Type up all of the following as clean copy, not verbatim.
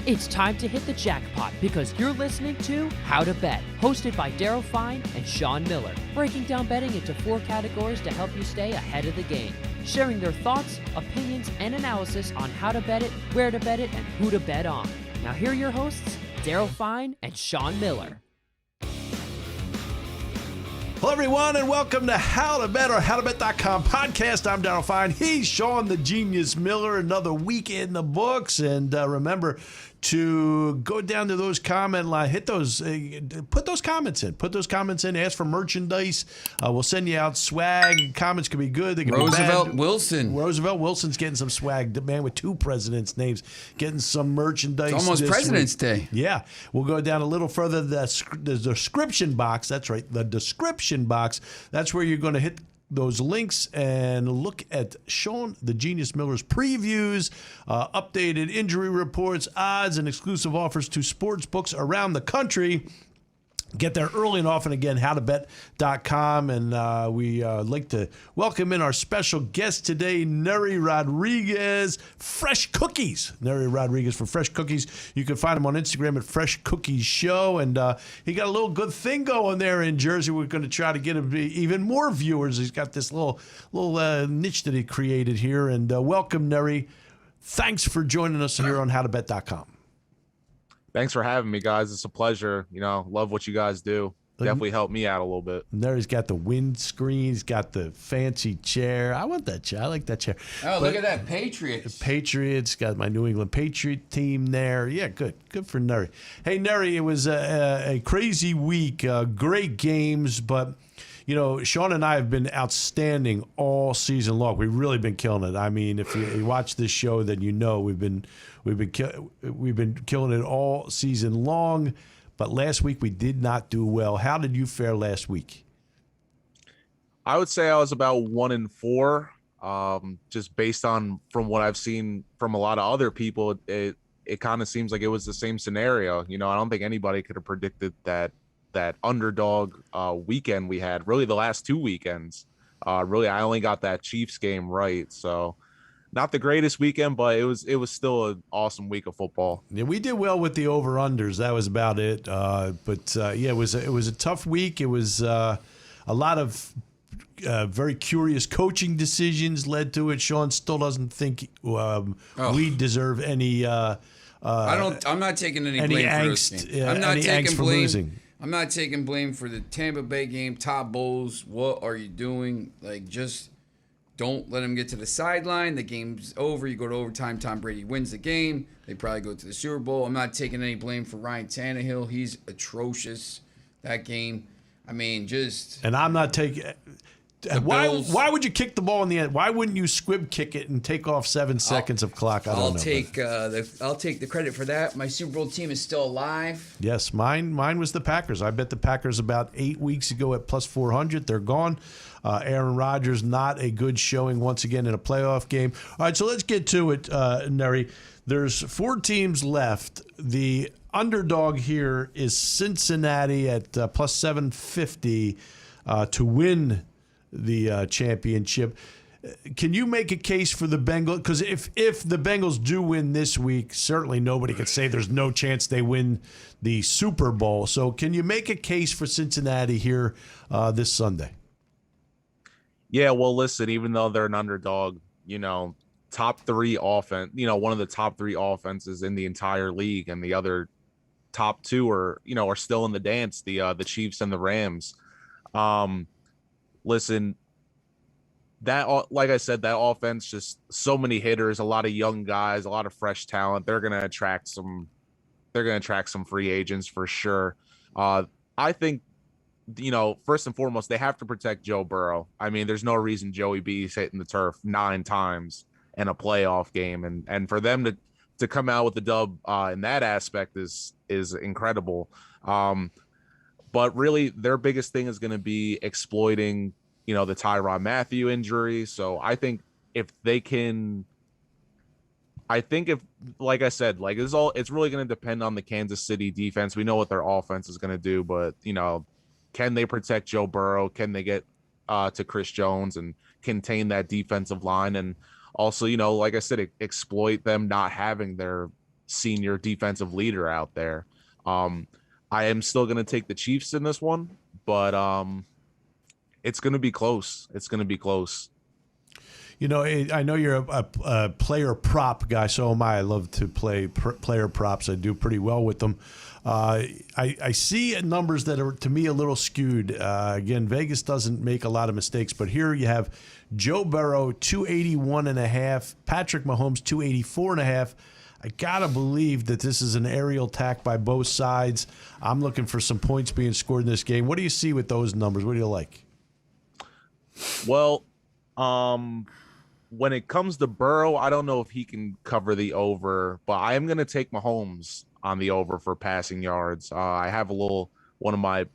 It's time to hit the jackpot because you're listening to How to Bet, hosted by Daryl Fine and Sean Miller, breaking down betting into 4 categories to help you stay ahead of the game, sharing their thoughts, opinions, and analysis on how to bet it, where to bet it, and who to bet on. Now here are your hosts, Daryl Fine and Sean Miller. Hello, everyone, and welcome to How to Bet or HowToBet.com podcast. I'm Daryl Fine. He's Sean the Genius Miller. Another week in the books. And remember to go down to those comment line, hit those, put those comments in. Put those comments in. Ask for merchandise. We'll send you out swag. Comments can be good. They can be bad. Roosevelt Wilson's getting some swag. The man with 2 presidents' names getting some merchandise. It's almost President's Day. Yeah. We'll go down a little further. The description box. That's right. The description box. That's where you're going to hit those links and look at Sean the Genius Miller's previews, updated injury reports, odds, and exclusive offers to sports books around the country. Get there early and often. Again, howtobet.com. And we like to welcome in our special guest today, Neri Rodriguez, Fresh Cookies. Neri Rodriguez for Fresh Cookies. You can find him on Instagram at Fresh Cookies Show. And he got a little good thing going there in Jersey. We're going to try to get him even more viewers. He's got this little niche that he created here. And welcome, Neri. Thanks for joining us here on howtobet.com. Thanks for having me, guys. It's a pleasure. Love what you guys do. Definitely helped me out a little bit. And there he's got the windscreen. He's got the fancy chair. I want that chair. I like that chair. Oh, look at that. Patriots. Patriots. Got my New England Patriot team there. Yeah, good. Good for Neri. Hey, Neri, it was a crazy week. Great games, but Sean and I have been outstanding all season long. We've really been killing it. I mean, if you watch this show, then we've been killing it all season long. But last week we did not do well. How did you fare last week? I would say I was about 1-4. Just based on from what I've seen from a lot of other people, it kind of seems like it was the same scenario. I don't think anybody could have predicted that underdog weekend we had. Really, the last 2 weekends. Really, I only got that Chiefs game right. So not the greatest weekend, but it was still an awesome week of football. Yeah, we did well with the over-unders. That was about it. It was a tough week. It was a lot of very curious coaching decisions led to it. Sean still doesn't think we deserve any. I'm not taking any blame for this game. I'm not taking blame. Losing. I'm not taking blame for the Tampa Bay game. Todd Bowles, what are you doing? Just don't let him get to the sideline. The game's over. You go to overtime. Tom Brady wins the game. They probably go to the Super Bowl. I'm not taking any blame for Ryan Tannehill. He's atrocious that game. I mean, And I'm not taking. Why would you kick the ball in the end? Why wouldn't you squib kick it and take off 7 seconds of clock? I'll take the credit for that. My Super Bowl team is still alive. Yes, mine was the Packers. I bet the Packers about 8 weeks ago at plus 400. They're gone. Aaron Rodgers, not a good showing once again in a playoff game. All right, so let's get to it, Neri. There's 4 teams left. The underdog here is Cincinnati at plus 750 to win the championship. Can you make a case for the Bengals? Because if the Bengals do win this week, certainly nobody could say there's no chance they win the Super Bowl. So can you make a case for Cincinnati here this Sunday? Yeah, well, listen, even though they're an underdog, top 3 offense, one of the top 3 offenses in the entire league, and the other top 2 are still in the dance, the Chiefs and the Rams. Listen, that, like I said, that offense, just so many hitters, a lot of young guys, a lot of fresh talent. They're going to attract some free agents for sure. I think, first and foremost, they have to protect Joe Burrow. I mean, there's no reason Joey B's hitting the turf 9 times in a playoff game. And for them to come out with the dub in that aspect is incredible. But really, their biggest thing is going to be exploiting, the Tyrann Mathieu injury. So I think if, like I said, it's really going to depend on the Kansas City defense. We know what their offense is going to do, but, can they protect Joe Burrow? Can they get to Chris Jones and contain that defensive line? And also, like I said, exploit them not having their senior defensive leader out there. I am still going to take the Chiefs in this one, but it's going to be close. It's going to be close. You know, I know you're a player prop guy, so am I. I love to play player props. I do pretty well with them. I see numbers that are, to me, a little skewed. Again, Vegas doesn't make a lot of mistakes, but here you have Joe Burrow, 281.5, Patrick Mahomes, 284.5. I got to believe that this is an aerial attack by both sides. I'm looking for some points being scored in this game. What do you see with those numbers? What do you like? Well, when it comes to Burrow, I don't know if he can cover the over, but I am going to take Mahomes on the over for passing yards. I have one of my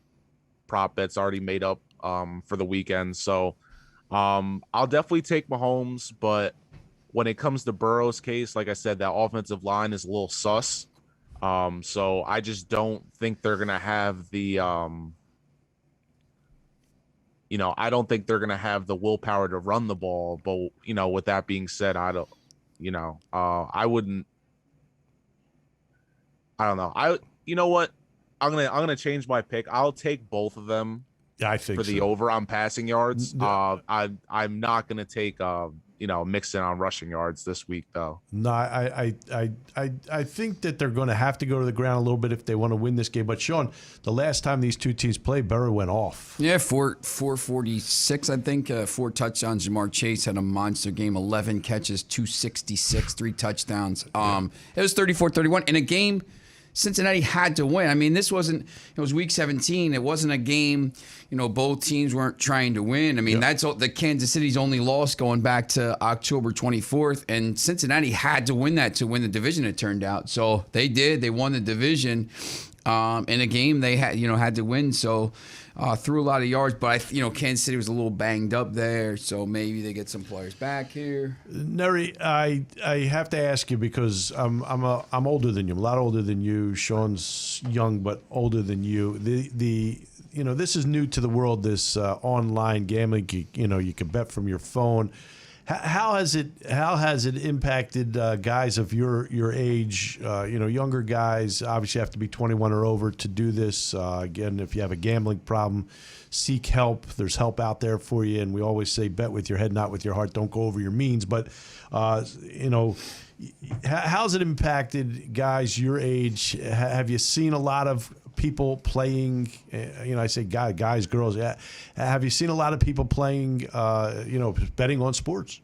prop bets already made up for the weekend. So I'll definitely take Mahomes, but when it comes to Burrow's case, like I said, that offensive line is a little sus. So I just don't think they're going to have the I don't think they're going to have the willpower to run the ball. But, with that being said, I don't know. You know what? I'm going to change my pick. I'll take both of them. Yeah, I think for the over on passing yards. I'm not going to take, Mixon on rushing yards this week, though. No, I think that they're going to have to go to the ground a little bit if they want to win this game. But Sean, the last time these two teams played, Burrow went off. Yeah, 446, I think. 4 touchdowns. Jamar Chase had a monster game, 11 catches, 266, 3 touchdowns. It was 34-31 in a game Cincinnati had to win. I mean, it was week 17. It wasn't a game, both teams weren't trying to win. I mean, That's the Kansas City's only loss going back to October 24th. And Cincinnati had to win that to win the division, it turned out. So they did. They won the division in a game they had to win. So threw a lot of yards, but Kansas City was a little banged up there, so maybe they get some players back here. Neri, I have to ask you because I'm older than you. I'm a lot older than you. Sean's young but older than you. This is new to the world. This online gambling. You can bet from your phone. How has it impacted guys of your age? Younger guys obviously have to be 21 or over to do this. Again, if you have a gambling problem, seek help. There's help out there for you. And we always say, bet with your head, not with your heart. Don't go over your means. But how's it impacted guys your age? Have you seen a lot of people playing, I say guys, girls. Have you seen a lot of people playing, betting on sports?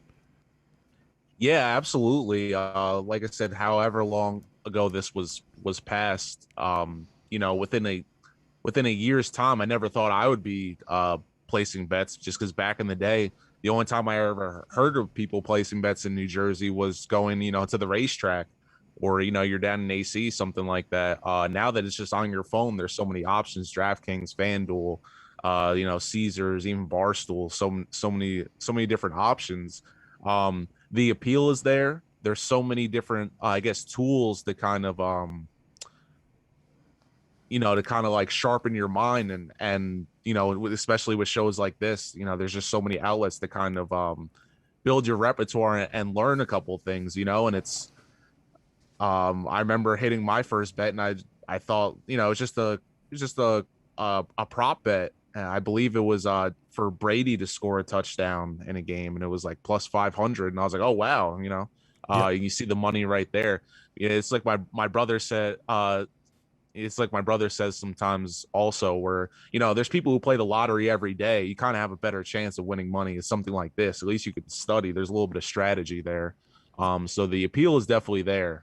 Yeah, absolutely. Like I said, however long ago this was passed, within a year's time, I never thought I would be placing bets, just because back in the day, the only time I ever heard of people placing bets in New Jersey was going, to the racetrack. Or, you're down in AC, something like that. Now that it's just on your phone, there's so many options: DraftKings, FanDuel, Caesars, even Barstool. So many different options. The appeal is there. There's so many different, tools to kind of, like sharpen your mind and especially with shows like this, there's just so many outlets to kind of build your repertoire and learn a couple things, and it's. I remember hitting my first bet, and I thought, it's just a prop bet. And I believe it was for Brady to score a touchdown in a game, and it was like plus 500. And I was like, oh wow, you see the money right there. It's like my brother said. It's like my brother says sometimes also, where there's people who play the lottery every day. You kind of have a better chance of winning money with something like this. At least you could study. There's a little bit of strategy there. So the appeal is definitely there.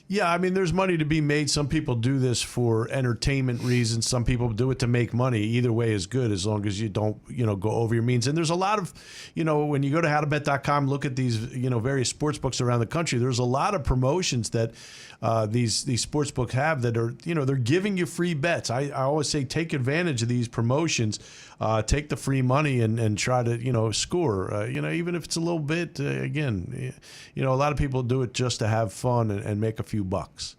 Yeah, I mean, there's money to be made. Some people do this for entertainment reasons. Some people do it to make money. Either way is good as long as you don't, go over your means. And there's a lot of, when you go to howtobet.com, look at these, various sports books around the country. There's a lot of promotions that these sports books have that are, they're giving you free bets. I always say take advantage of these promotions. Take the free money and try to, score, even if it's a little bit, again, a lot of people do it just to have fun and make a few bucks.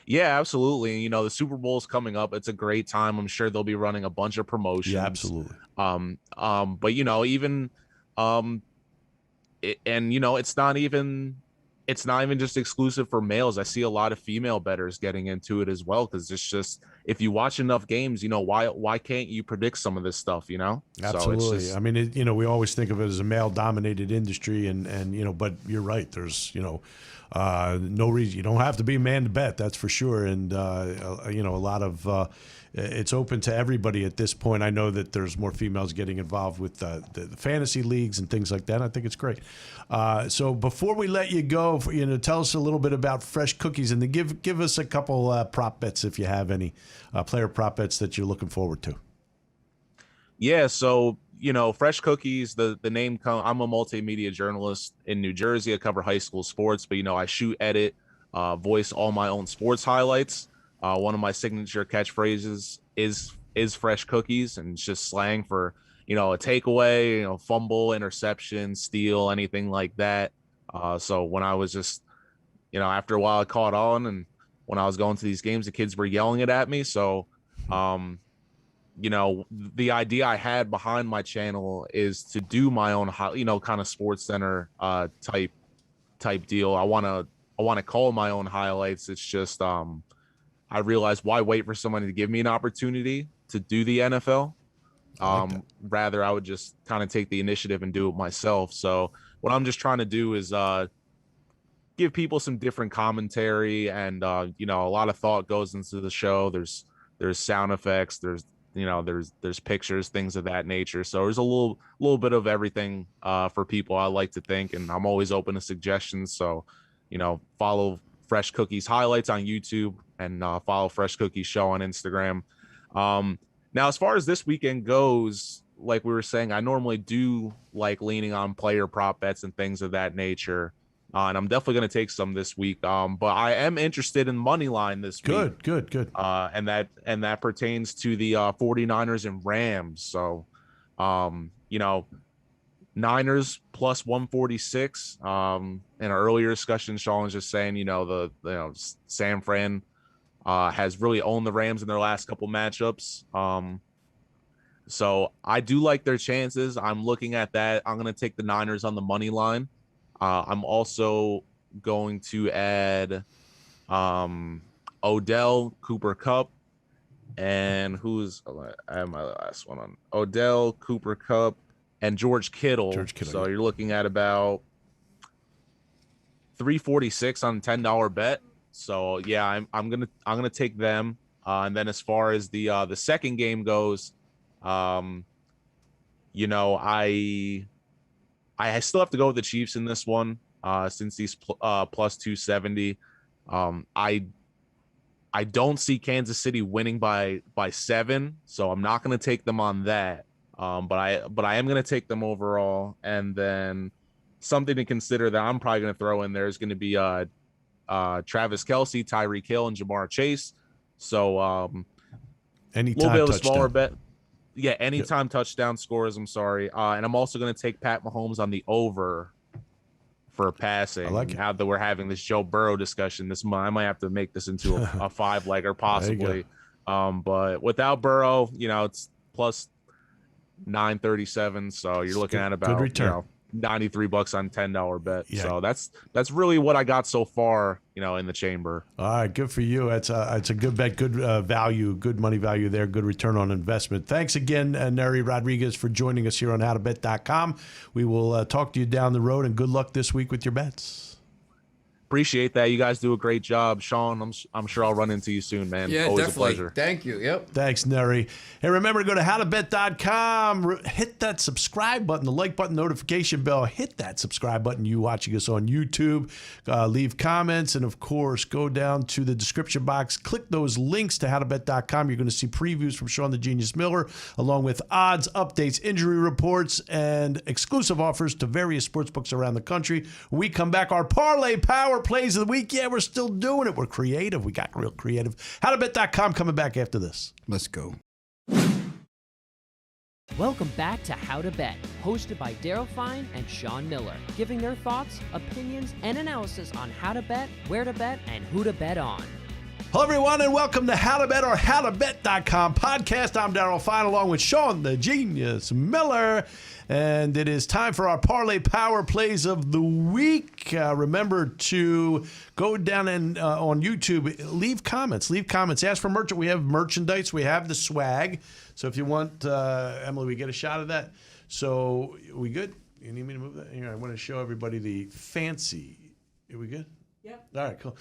Yeah, absolutely. The Super Bowl's coming up. It's a great time. I'm sure they'll be running a bunch of promotions. Yeah, absolutely. But even, it's not even, it's not even just exclusive for males. I see a lot of female bettors getting into it as well, because it's just, if you watch enough games, why can't you predict some of this stuff, Absolutely. So it's just, I mean, we always think of it as a male-dominated industry, and but you're right. There's no reason. You don't have to be a man to bet, that's for sure. And a lot of it's open to everybody at this point. I know that there's more females getting involved with the fantasy leagues and things like that. I think it's great. So before we let you go, tell us a little bit about Fresh Cookies, and then give us a couple prop bets if you have any player prop bets that you're looking forward to. Yeah, so Fresh Cookies, the name I'm a multimedia journalist in New Jersey. I cover high school sports, but I shoot, edit, voice all my own sports highlights. One of my signature catchphrases is Fresh Cookies, and it's just slang for a takeaway, fumble, interception, steal, anything like that. So when I was just after a while I caught on, and when I was going to these games, the kids were yelling it at me. So the idea I had behind my channel is to do my own kind of Sports Center type deal. I want to call my own highlights. It's just I realized, why wait for somebody to give me an opportunity to do the NFL? Rather, I would just kind of take the initiative and do it myself. So what I'm just trying to do is give people some different commentary, and a lot of thought goes into the show. There's sound effects, there's pictures, things of that nature. So there's a little bit of everything for people, I like to think, and I'm always open to suggestions. So follow Fresh Cookies Highlights on YouTube, and follow Fresh Cookies Show on Instagram. Now, as far as this weekend goes, like we were saying, I normally do like leaning on player prop bets and things of that nature. And I'm definitely going to take some this week. But I am interested in money line this week. Good. And that pertains to the 49ers and Rams. So, Niners plus 146. In our earlier discussion, Sean was just saying, San Fran has really owned the Rams in their last couple matchups. So I do like their chances. I'm looking at that. I'm going to take the Niners on the money line. I'm also going to add Odell, Cooper Kupp, and I have my last one on Odell, Cooper Kupp, and George Kittle. So you're looking at about $346 on a $10 bet. So yeah, I'm gonna take them. And then as far as the second game goes, I still have to go with the Chiefs in this one, since he's plus 270. I don't see Kansas City winning by 7, so I'm not going to take them on that. But I am going to take them overall. And then something to consider that I'm probably going to throw in there is going to be Travis Kelce, Tyreek Hill, and Jamar Chase. So anytime a little bit of a touchdown. smaller bet. Yeah, anytime touchdown scores. I'm sorry. And I'm also going to take Pat Mahomes on the over for passing. I like it. Now that we're having this Joe Burrow discussion this month, I might have to make this into a 5-legger possibly. But without Burrow, it's plus 937. So you're looking at about $93 on $10 bet. Yeah. So that's really what I got so far, in the chamber. All right, good for you. It's a good bet, good value, good money value there, good return on investment. Thanks again, Nery Rodriguez, for joining us here on howtobet.com. We will talk to you down the road, and good luck this week with your bets. Appreciate that. You guys do a great job. Sean, I'm sure I'll run into you soon, man. Yeah, always definitely. A pleasure. Thank you. Yep. Thanks, Nery. Hey, remember to go to howtobet.com. Hit that subscribe button, the like button, notification bell. Hit that subscribe button. You watching us on YouTube. Leave comments. And, of course, go down to the description box. Click those links to howtobet.com. You're going to see previews from Sean the Genius Miller, along with odds, updates, injury reports, and exclusive offers to various sportsbooks around the country. When we come back, our Parlay Power Plays of the week. Yeah, we're still doing it. We're creative. We got real creative. Howtobet.com coming back after this. Let's go. Welcome back to How to Bet, hosted by Daryl Fine and Sean Miller, giving their thoughts, opinions, and analysis on how to bet, where to bet, and who to bet on. Hello, everyone, and welcome to How to Bet or HowToBet.com podcast. I'm Darryl Fine, along with Sean the Genius Miller, and it is time for our Parlay Power Plays of the Week. Remember to go down and on YouTube, leave comments. Ask for merch. We have merchandise. We have the swag. So if you want, Emily, we get a shot of that. So we good? You need me to move that? Here, I want to show everybody the fancy. Are we good? Yep. All right, cool.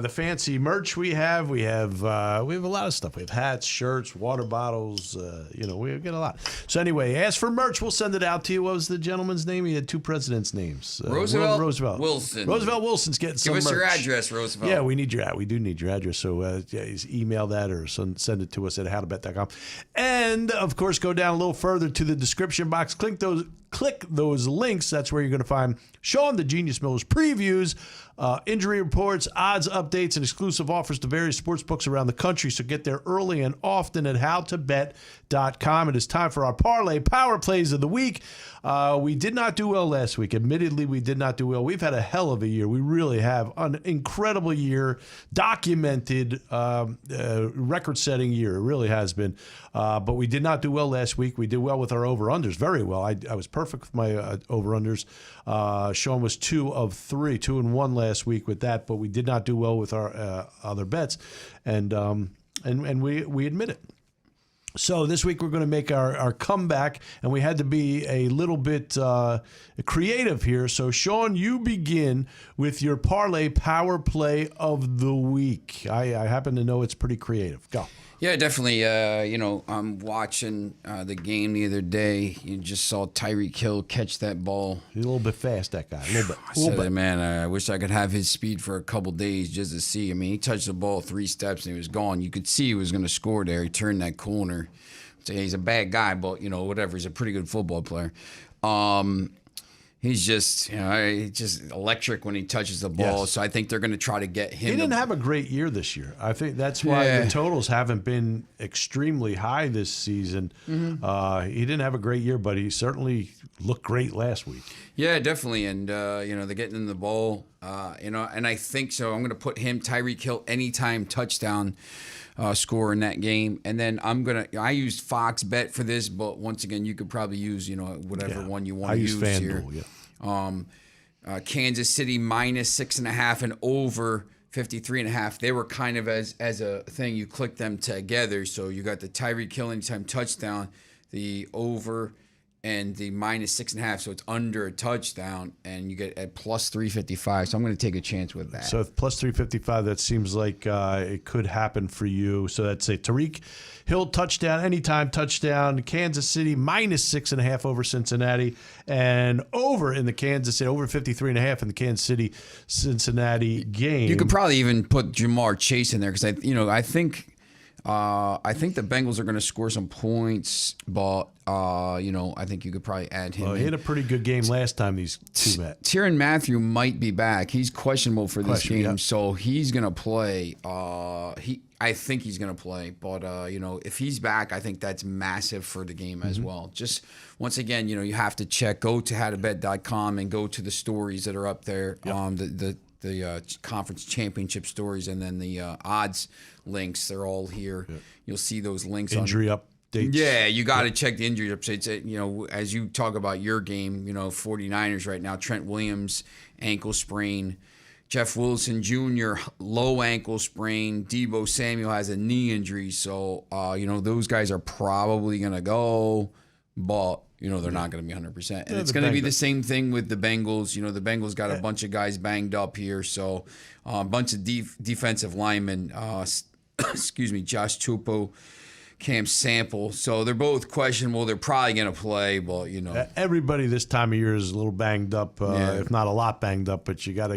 The fancy merch we have a lot of stuff. We have hats, shirts, water bottles. We get a lot. So anyway, ask for merch. We'll send it out to you. What was the gentleman's name? He had two presidents' names. Roosevelt Wilson. Roosevelt Wilson's getting some merch. Give us your address, Roosevelt. Yeah, we do need your address. So email that or send it to us at howtobet.com. And of course, go down a little further to the description box. Click those links. That's where you're going to find Sean the Genius Miller's previews, injury reports, odds updates, and exclusive offers to various sports books around the country. So get there early and often at howtobet.com. It is time for our Parlay Power Plays of the Week. We did not do well last week. Admittedly, we did not do well. We've had a hell of a year. We really have an incredible year, documented, record-setting year. It really has been. But we did not do well last week. We did well with our over-unders, very well. I was perfect with my over-unders. Sean was 2 of 3, 2 and 1 last week with that, but we did not do well with our other bets, and we admit it. So this week we're going to make our comeback, and we had to be a little bit creative here. So Sean, you begin with your Parlay Power Play of the Week. I happen to know it's pretty creative. Go. Yeah, definitely. I'm watching the game the other day. You just saw Tyreek Hill catch that ball. He's a little bit fast, that guy. A little bit. I said, man, I wish I could have his speed for a couple days just to see. I mean, he touched the ball 3 steps and he was gone. You could see he was going to score there. He turned that corner. So he's a bad guy, but, whatever. He's a pretty good football player. He's just, just electric when he touches the ball. Yes. So I think they're going to try to get him. He didn't have a great year this year. I think that's why the totals haven't been extremely high this season. Mm-hmm. He didn't have a great year, but he certainly looked great last week. Yeah, definitely. And, they're getting in the ball, and I think so. I'm going to put him, Tyreek Hill, anytime touchdown score in that game. And then I used Fox Bet for this, but once again, you could probably use, whatever one you want to use here. Kansas City minus 6.5 and over 53.5. They were kind of as a thing. You click them together. So you got the Tyreek Hill anytime touchdown, the over and the minus 6.5, so it's under a touchdown, and you get at plus 355. So I'm going to take a chance with that. So plus 355, that seems like it could happen for you. So that's a Tyreek Hill touchdown, anytime touchdown. Kansas City minus 6.5 over Cincinnati, and over in the Kansas City, over 53.5 in the Kansas City Cincinnati game. You could probably even put Jamar Chase in there because I think the Bengals are going to score some points, but I think you could probably add him. Well, he had a pretty good game last time these two met. Tyrann Mathieu might be back. He's questionable for this game, so he's going to play. I think he's going to play, but if he's back, I think that's massive for the game as well. Just once again, you have to go to howtobet.com and go to the stories that are up there. Yep. The conference championship stories, and then the odds links. They're all here. Yep. You'll see those links. Injury updates. Yeah, you got to check the injury updates. As you talk about your game, 49ers right now, Trent Williams, ankle sprain. Jeff Wilson Jr., low ankle sprain. Deebo Samuel has a knee injury. So, those guys are probably going to go, but they're not going to be 100%. And it's going to be the same thing with the Bengals. The Bengals got a bunch of guys banged up here. So a bunch of defensive linemen, Josh Tupou, Cam Sample. So they're both questionable. They're probably going to play, but everybody this time of year is a little banged up, if not a lot banged up. But you gotta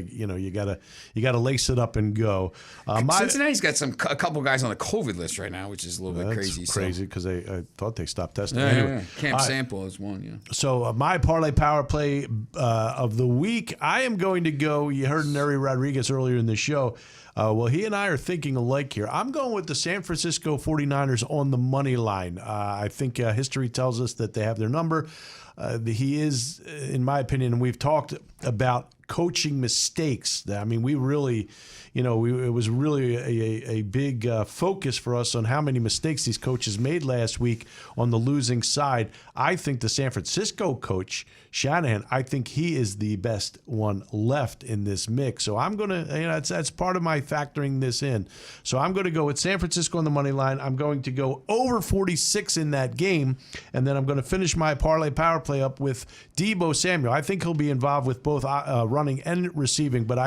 lace it up and go. Cincinnati's got a couple guys on the COVID list right now, which is a little bit crazy. Crazy because I thought they stopped testing. Cam Sample is one. Yeah. So my parlay power play of the week, I am going to go. You heard Neri Rodriguez earlier in the show. Well, he and I are thinking alike here. I'm going with the San Francisco 49ers on the money line. I think history tells us that they have their number. He is, in my opinion, and we've talked about coaching mistakes. I mean, we really, it was really a big focus for us on how many mistakes these coaches made last week on the losing side. I think the San Francisco coach, Shanahan, I think he is the best one left in this mix. So I'm going to, that's part of my factoring this in. So I'm going to go with San Francisco on the money line. I'm going to go over 46 in that game. And then I'm going to finish my parlay power play up with Deebo Samuel. I think he'll be involved with both running and receiving, but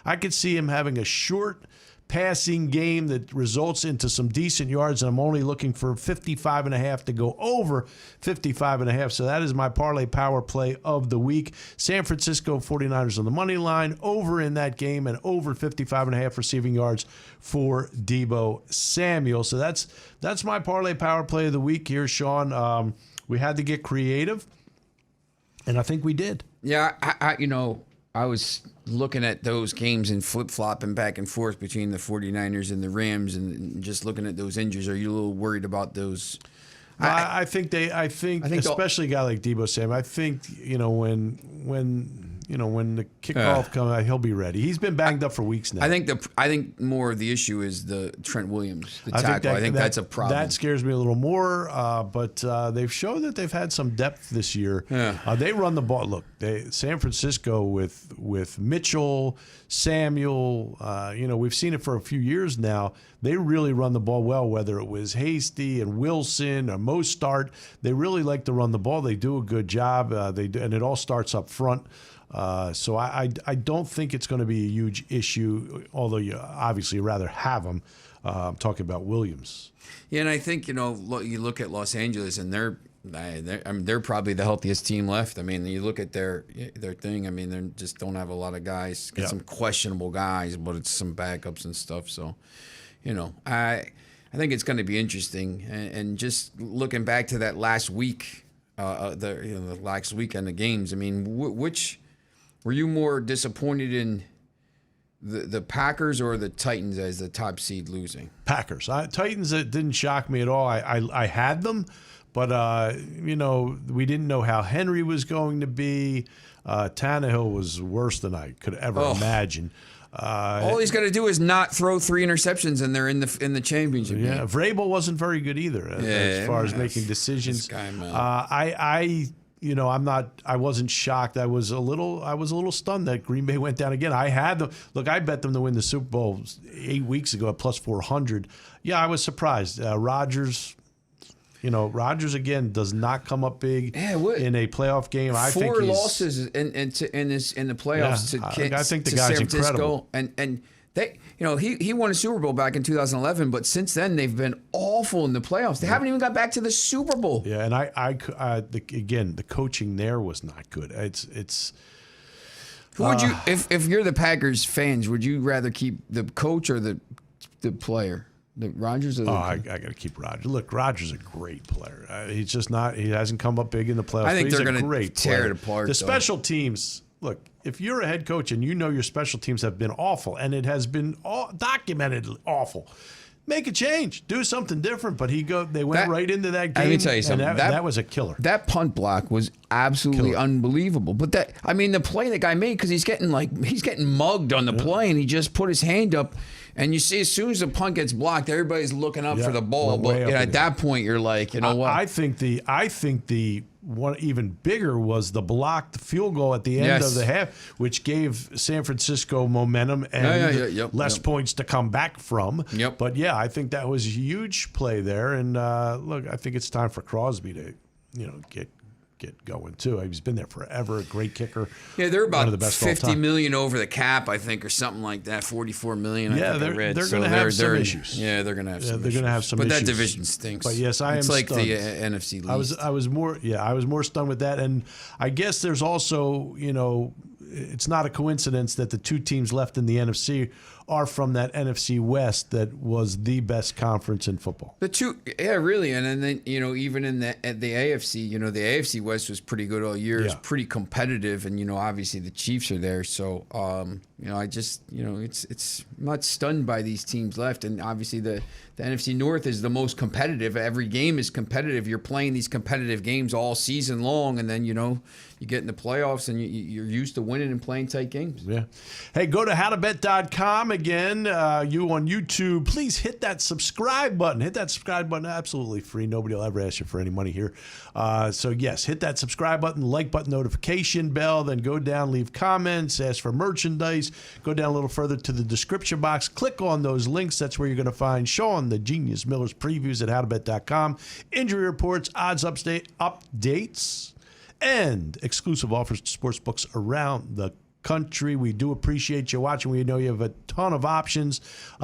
I could see him having a short passing game that results into some decent yards, and I'm only looking for 55.5 to go over 55.5. So that is my parlay power play of the week. San Francisco 49ers on the money line, over in that game, and over 55.5 receiving yards for Deebo Samuel. So that's my parlay power play of the week here, Sean. We had to get creative, and I think we did. Yeah, I was looking at those games and flip-flopping back and forth between the 49ers and the Rams, and just looking at those injuries. Are you a little worried about those? I think especially a guy like Deebo Samuel, I think, when the kickoff comes, he'll be ready. He's been banged up for weeks now. I think more of the issue is the Trent Williams, the tackle. I think that's a problem. That scares me a little more, but they've shown that they've had some depth this year. Yeah. They run the ball. Look, San Francisco with Mitchell, Samuel, we've seen it for a few years now. They really run the ball well, whether it was Hasty and Wilson or Mostert. They really like to run the ball. They do a good job. And it all starts up front. So I don't think it's going to be a huge issue, although you obviously rather have them. I'm talking about Williams. Yeah, and I think, you look at Los Angeles, and they're probably the healthiest team left. I mean, you look at their thing. I mean, they just don't have a lot of guys. Got some questionable guys, but it's some backups and stuff. So, I think it's going to be interesting. And just looking back to that last week, the last weekend of games. I mean, which were you more disappointed in? The Packers or the Titans as the top seed losing? Packers. Titans, it didn't shock me at all. I had them, but we didn't know how Henry was going to be. Tannehill was worse than I could ever imagine. All he's got to do is not throw 3 interceptions, and they're in the championship game. Yeah, Vrabel wasn't very good either as far as making decisions. This guy, man. I wasn't shocked. I was a little stunned that Green Bay went down again. I had them. Look, I bet them to win the Super Bowl 8 weeks ago at plus 400. Yeah, I was surprised. Rodgers again does not come up big in a playoff game. I think 4 losses in the playoffs I think the to guy's San Francisco, incredible. and they, he won a Super Bowl back in 2011, but since then they've been awful in the playoffs. They haven't even got back to the Super Bowl. Yeah, and the coaching there was not good. It's. Who would you, if you're the Packers fans, would you rather keep the coach or the player? The Rodgers? I got to keep Rodgers. Look, Rodgers is a great player. He's just not. He hasn't come up big in the playoffs. I think they're going to tear it apart. The special teams. Look, if you're a head coach and you know your special teams have been awful, and it has been documented awful, make a change, do something different. But they went right into that game. Let me tell you something. That was a killer. That punt block was absolutely unbelievable. But the play the guy made, because he's getting mugged on the play, and he just put his hand up. And you see, as soon as the punt gets blocked, everybody's looking up for the ball. But at that point, you're like, you know what? I think the one even bigger was the blocked field goal at the end of the half, which gave San Francisco momentum and less points to come back from. Yep. But I think that was a huge play there. And look, I think it's time for Crosby to, get going too. He's been there forever. A great kicker. Yeah, they're about one of the best $50 million over the cap, I think, or something like that. $44 million. Yeah, they're going to have some issues. Yeah, they're going to have some. They're going to have some. But issues. that division stinks. But yes, it's like stunned. the NFC least. I was more stunned with that, and I guess there's also it's not a coincidence that the 2 teams left in the NFC are from that NFC West that was the best conference in football. The 2, really, and then even in the AFC, the AFC West was pretty good all year. It's pretty competitive, and obviously the Chiefs are there, so I just it's I'm not stunned by these teams left, and obviously the NFC North is the most competitive. Every game is competitive. You're playing these competitive games all season long, and then you get in the playoffs and you're used to winning and playing tight games. Yeah. Hey, go to howtobet.com again. You on YouTube, please hit that subscribe button. Hit that subscribe button. Absolutely free. Nobody will ever ask you for any money here. So, yes, hit that subscribe button, like button, notification bell. Then go down, leave comments, ask for merchandise. Go down a little further to the description box. Click on those links. That's where you're going to find Sean, the Genius Miller's previews at howtobet.com. Injury reports, odds updates, and exclusive offers to sports books around the country. We do appreciate you watching. We know you have a ton of options,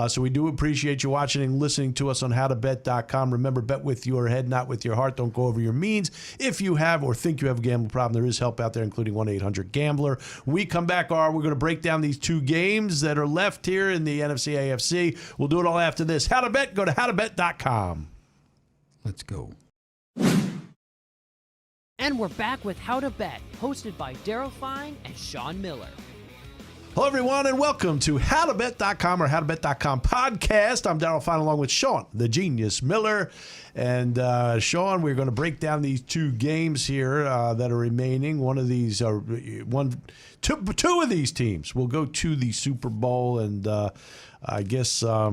so we do appreciate you watching and listening to us on howtobet.com. Remember, bet with your head, not with your heart. Don't go over your means. If you have or think you have a gambling problem, there is help out there, including 1-800-GAMBLER. When we come back, we're going to break down these two games that are left here in the NFC AFC. We'll do it all after this. How to bet? Go to howtobet.com. Let's go. And we're back with How to Bet, hosted by Daryl Fine and Sean Miller. Hello, everyone, and welcome to howtobet.com or howtobet.com podcast. I'm Daryl Fine along with Sean, the Genius Miller. And Sean, we're going to break down these two games here that are remaining. Two of these teams will go to the Super Bowl, and I guess there are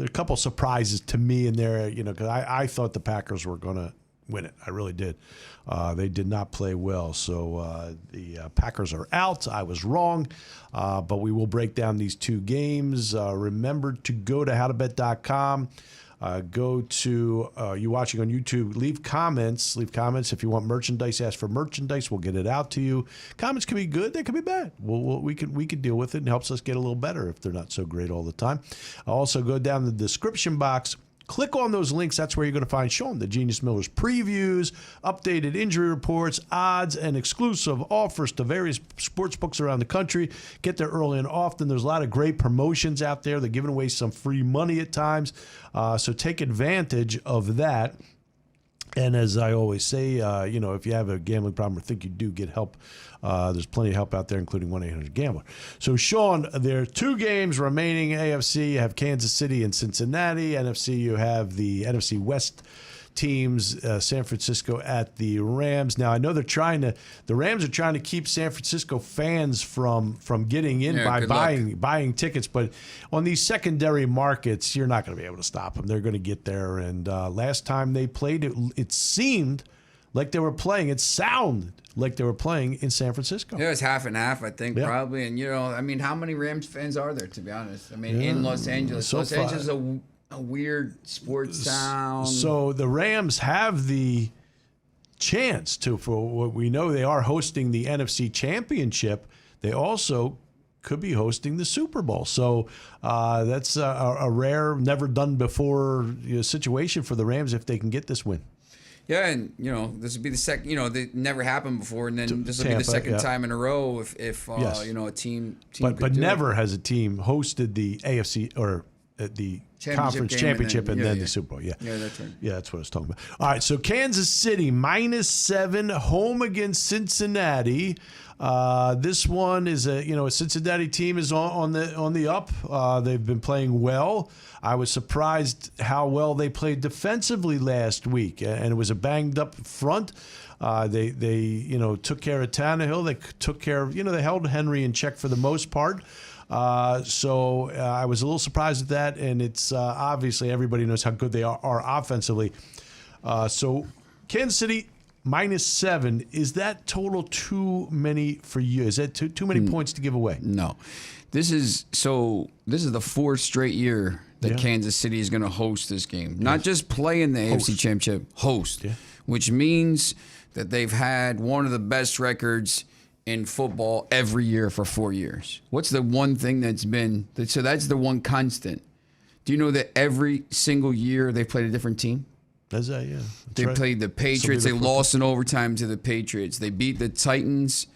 a couple surprises to me in there, because I thought the Packers were going to win it. I really did. They did not play well. So the Packers are out. I was wrong. But we will break down these two games. Remember to go to howtobet.com. Go to you watching on YouTube. Leave comments. If you want merchandise, ask for merchandise. We'll get it out to you. Comments can be good. They can be bad. We can deal with it, and helps us get a little better if they're not so great all the time. Also, go down the description box. Click on those links. That's where you're going to find Sean, the Genius Miller's previews, updated injury reports, odds, and exclusive offers to various sports books around the country. Get there early and often. There's a lot of great promotions out there. They're giving away some free money at times. So take advantage of that. And as I always say, if you have a gambling problem or think you do, get help. There's plenty of help out there, including 1-800-GAMBLER. So, Sean, there are two games remaining. AFC, you have Kansas City and Cincinnati. NFC, you have the NFC West teams, San Francisco at the Rams. Now, I know the Rams are trying to keep San Francisco fans from getting in by buying tickets, but on these secondary markets, you're not going to be able to stop them. They're going to get there. And last time they played, it seemed like they were playing. It sounded like they were playing in San Francisco. Yeah, it was half and half, I think, probably. And, how many Rams fans are there, to be honest? In Los Angeles. Los Angeles is a weird sports town. So the Rams have the chance to, for what we know, they are hosting the NFC Championship. They also could be hosting the Super Bowl. So that's a rare, never done before situation for the Rams if they can get this win. Yeah, and this would be the second. That never happened before, and then this will be the second time in a row if yes. a team. But never has a team hosted the AFC or the conference championship and then the Super Bowl. Yeah, that's right. Yeah, that's what I was talking about. All right, so Kansas City -7 home against Cincinnati. This one is a Cincinnati team is on the up. They've been playing well. I was surprised how well they played defensively last week, and it was a banged up front. They took care of Tannehill. They took care of they held Henry in check for the most part. So I was a little surprised at that, and it's obviously everybody knows how good they are offensively. So Kansas City -7, is that total too many for you? Is that too many points to give away? No. This is the fourth straight year that Kansas City is going to host this game. Not just play in the AFC Championship, host. Yeah. Which means that they've had one of the best records in football every year for 4 years. What's the one thing that's been so that's the one constant. Do you know that every single year they've played a different team? That's that, yeah. They played the Patriots. They lost in overtime to the Patriots. They beat the Titans.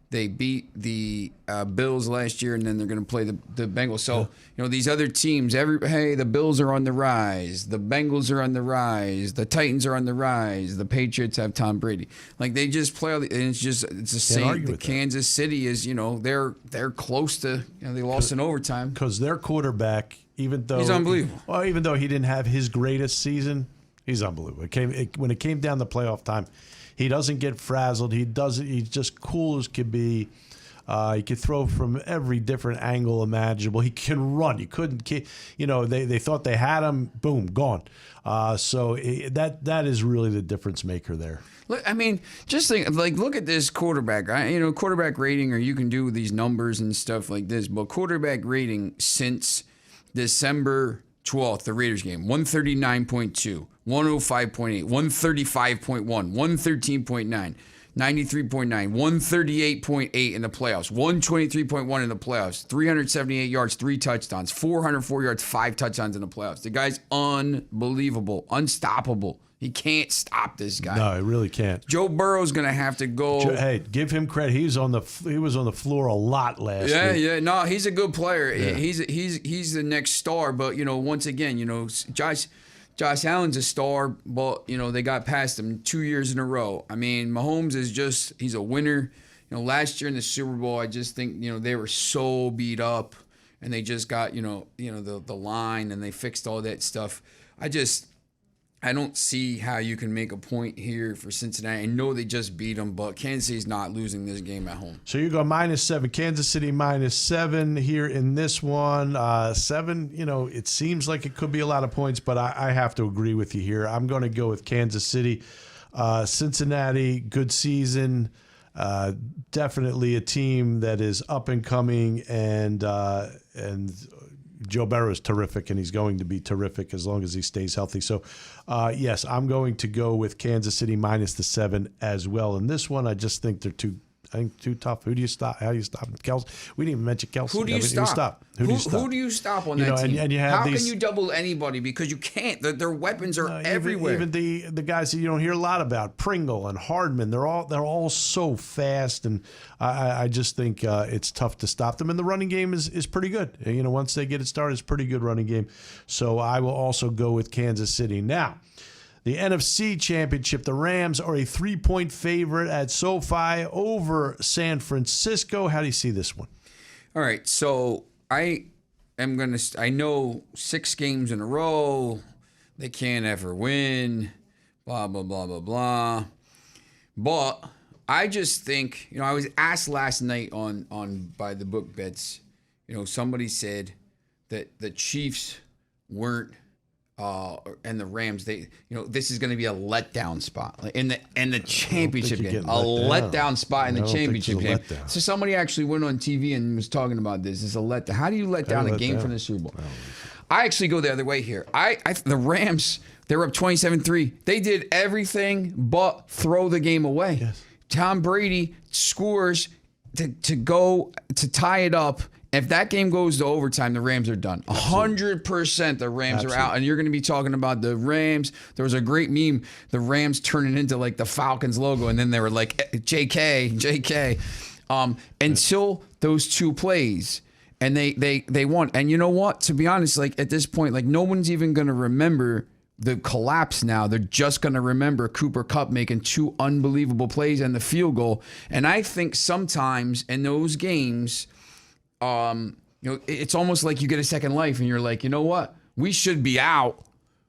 They beat the Bills last year, and then they're going to play the Bengals. So, these other teams, the Bills are on the rise. The Bengals are on the rise. The Titans are on the rise. The Patriots have Tom Brady. Like, they just play, and it's the same. The Kansas City is, they're close to, they lost in overtime. Because their quarterback, even though he's unbelievable. Well, even though he didn't have his greatest season, he's unbelievable. When it came down to playoff time, He doesn't get frazzled. He's just cool as can be. He can throw from every different angle imaginable. He can run. They thought they had him. Boom, gone. So that is really the difference maker there. Look, I mean, just think, look at this quarterback. Quarterback rating, or you can do these numbers and stuff like this, but quarterback rating since December 12th, the Raiders game, 139.2, 105.8, 135.1, 113.9. 93.9, 138.8 in the playoffs, 123.1 in the playoffs, 378 yards, 3 touchdowns, 404 yards, 5 touchdowns in the playoffs. The guy's unbelievable, unstoppable. He can't stop this guy. No, he really can't. Joe Burrow's gonna have to go. Hey, give him credit. He was on the floor a lot last week. Yeah. No, he's a good player. Yeah. He's the next star. But once again, Josh Allen's a star, but they got past him 2 years in a row. I mean, Mahomes he's a winner. Last year in the Super Bowl, I just think they were so beat up, and they just got the line, and they fixed all that stuff. I don't see how you can make a point here for Cincinnati. I know they just beat them, but Kansas City's not losing this game at home. So you go -7. Kansas City -7 here in this one. 7, it seems like it could be a lot of points, but I have to agree with you here. I'm going to go with Kansas City. Cincinnati, good season. Definitely a team that is up and coming, and Joe Burrow is terrific, and he's going to be terrific as long as he stays healthy. So, yes, I'm going to go with Kansas City -7 as well. In this one, I just think they're too tough. Who do you stop? How do you stop? Kelsey? We didn't even mention Kelsey. Who do you stop? Who do you stop on that team? And you have How can you double anybody? Because you can't. Their weapons are everywhere. Even the guys that you don't hear a lot about, Pringle and Hardman, they're all so fast, and I just think it's tough to stop them. And the running game is pretty good. Once they get it started, it's a pretty good running game. So I will also go with Kansas City. Now, the NFC Championship, the Rams are a 3-point favorite at SoFi over San Francisco. How do you see this one? All right, so I know 6 games in a row, they can't ever win, blah, blah, blah, blah, blah. But I just think, I was asked last night on by the book bets, somebody said that the Chiefs weren't and the Rams, this is going to be a letdown spot in the championship game. A letdown spot in the championship game. So somebody actually went on TV and was talking about this. It's a letdown. How do you let down a game from the Super Bowl? I actually go the other way here. The Rams, they were up 27-3. They did everything but throw the game away. Yes. Tom Brady scores to tie it up. If that game goes to overtime, the Rams are done. 100% the Rams are out. And you're going to be talking about the Rams. There was a great meme, the Rams turning into like the Falcons logo, and then they were like, JK. Until those 2 plays. And they won. And you know what? To be honest, at this point, no one's even going to remember the collapse now. They're just going to remember Cooper Kupp making 2 unbelievable plays and the field goal. And I think sometimes in those games, it's almost like you get a second life and you're like, you know what? We should be out.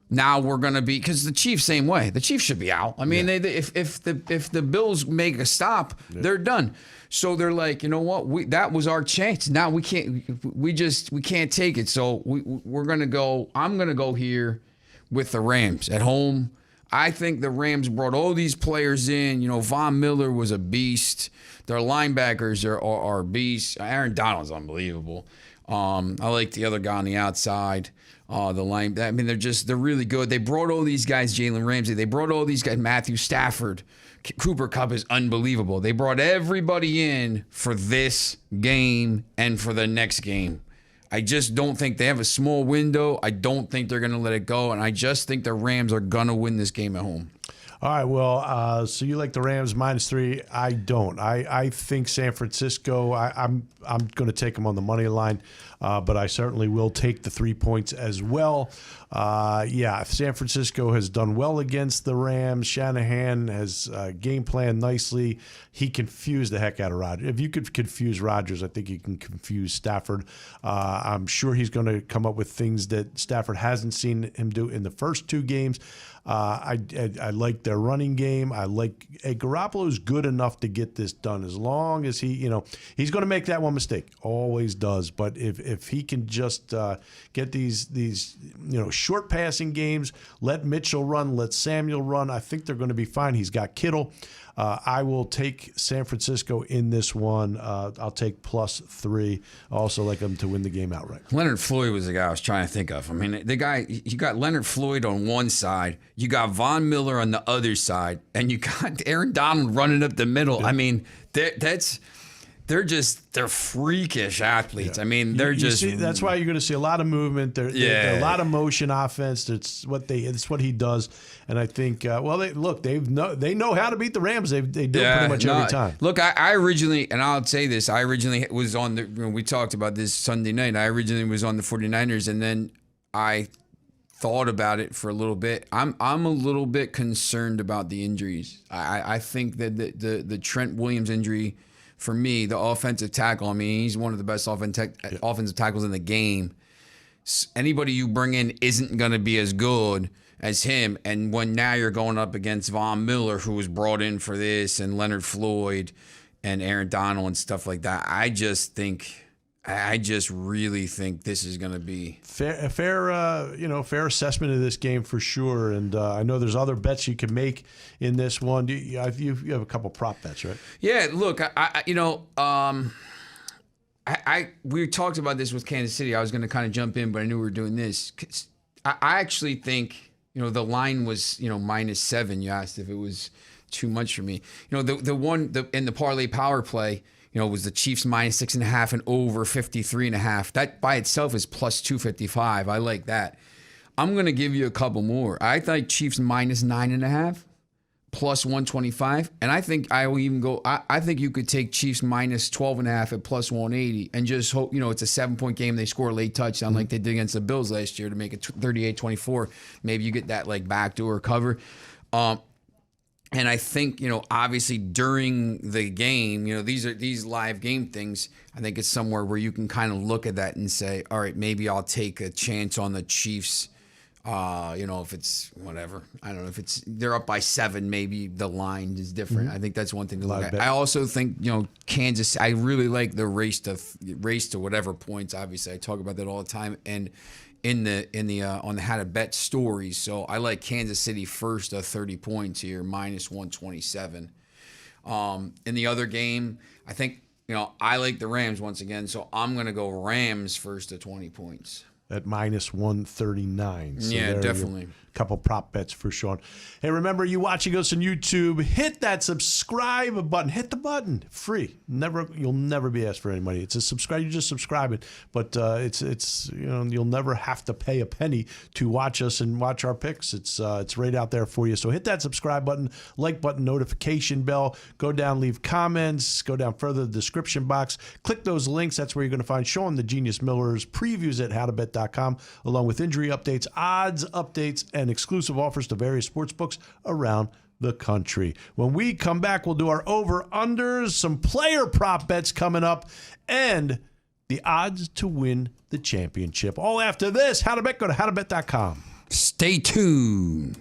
Now we're going to be, because the Chiefs, same way. The Chiefs should be out. I mean, if the Bills make a stop, they're done. So they're like, you know what? That was our chance. Now we can't take it. So we're going to go, I'm going to go here with the Rams at home. I think the Rams brought all these players in. Von Miller was a beast. Their linebackers are beasts. Aaron Donald's unbelievable. I like the other guy on the outside. They're really good. They brought all these guys, Jalen Ramsey. They brought all these guys, Matthew Stafford. Cooper Kupp is unbelievable. They brought everybody in for this game and for the next game. I just don't think they have a small window. I don't think they're going to let it go. And I just think the Rams are going to win this game at home. All right, well, so you like the Rams -3. I don't. I think San Francisco, I'm going to take them on the money line, but I certainly will take the 3 points as well. San Francisco has done well against the Rams. Shanahan has game planned nicely. He confused the heck out of Rodgers. If you could confuse Rodgers, I think you can confuse Stafford. I'm sure he's going to come up with things that Stafford hasn't seen him do in the first 2 games. I like their running game. I like Garoppolo's good enough to get this done as long as he's going to make that one mistake. Always does. But if he can just get these short passing games, let Mitchell run, let Samuel run, I think they're going to be fine. He's got Kittle. I will take San Francisco in this one. I'll take +3. I also like them to win the game outright. Leonard Floyd was the guy I was trying to think of. I mean, the guy, you got Leonard Floyd on one side, you got Von Miller on the other side, and you got Aaron Donald running up the middle. Yeah. I mean, they're freakish athletes. Yeah. I mean, that's why you're going to see a lot of movement. They're a lot of motion offense. It's what he does. And I think, they know how to beat the Rams. They do pretty much every time. Look, I originally, and I'll say this, I originally was on we talked about this Sunday night. I originally was on the 49ers, and then I thought about it for a little bit. I'm a little bit concerned about the injuries. I think that the Trent Williams injury, for me, the offensive tackle, I mean, he's one of the best offensive tackles in the game. Anybody you bring in isn't going to be as good as him. And when now you're going up against Von Miller, who was brought in for this, and Leonard Floyd and Aaron Donald and stuff like that, I just really think this is going to be fair assessment of this game for sure. And I know there's other bets you can make in this one. You have a couple prop bets, right? Yeah. Look, we talked about this with Kansas City. I was going to kind of jump in, but I knew we were doing this. I actually think the line was -7. You asked if it was too much for me. The one in the parlay power play, was the Chiefs -6.5 and over 53.5. That by itself is +255. I like that. I'm going to give you a couple more. I think Chiefs -9.5, +125. And I think I will even go, I think you could take Chiefs -12.5 at +180 and just hope, it's a 7-point game. They score a late touchdown like they did against the Bills last year to make it 38-24. Maybe you get that backdoor cover. And I think, obviously during the game, these live game things, I think it's somewhere where you can kind of look at that and say, all right, maybe I'll take a chance on the Chiefs. If it's whatever, I don't know, if they're up by 7, maybe the line is different. I think that's one thing to look at. I also think, Kansas, I really like the race to whatever points. Obviously I talk about that all the time. And in the on the how to bet stories. So I like Kansas City first at 30 points here, -127. In the other game, I think, I like the Rams once again. So I'm going to go Rams first at 20 points. At -139. So yeah, definitely. Couple prop bets for Sean. Hey, remember, you watching us on YouTube, hit that subscribe button. Hit the button. Free. You'll never be asked for any money. It's a subscribe. You just subscribe it. But you'll never have to pay a penny to watch us and watch our picks. It's right out there for you. So hit that subscribe button, like button, notification bell. Go down, leave comments. Go down further, the description box. Click those links. That's where you're going to find Sean the Genius Miller's previews at howtobet.com, along with injury updates, odds updates, and exclusive offers to various sports books around the country. When we come back, we'll do our over-unders, some player prop bets coming up, and the odds to win the championship. All after this. How to Bet. Go to howtobet.com. Stay tuned.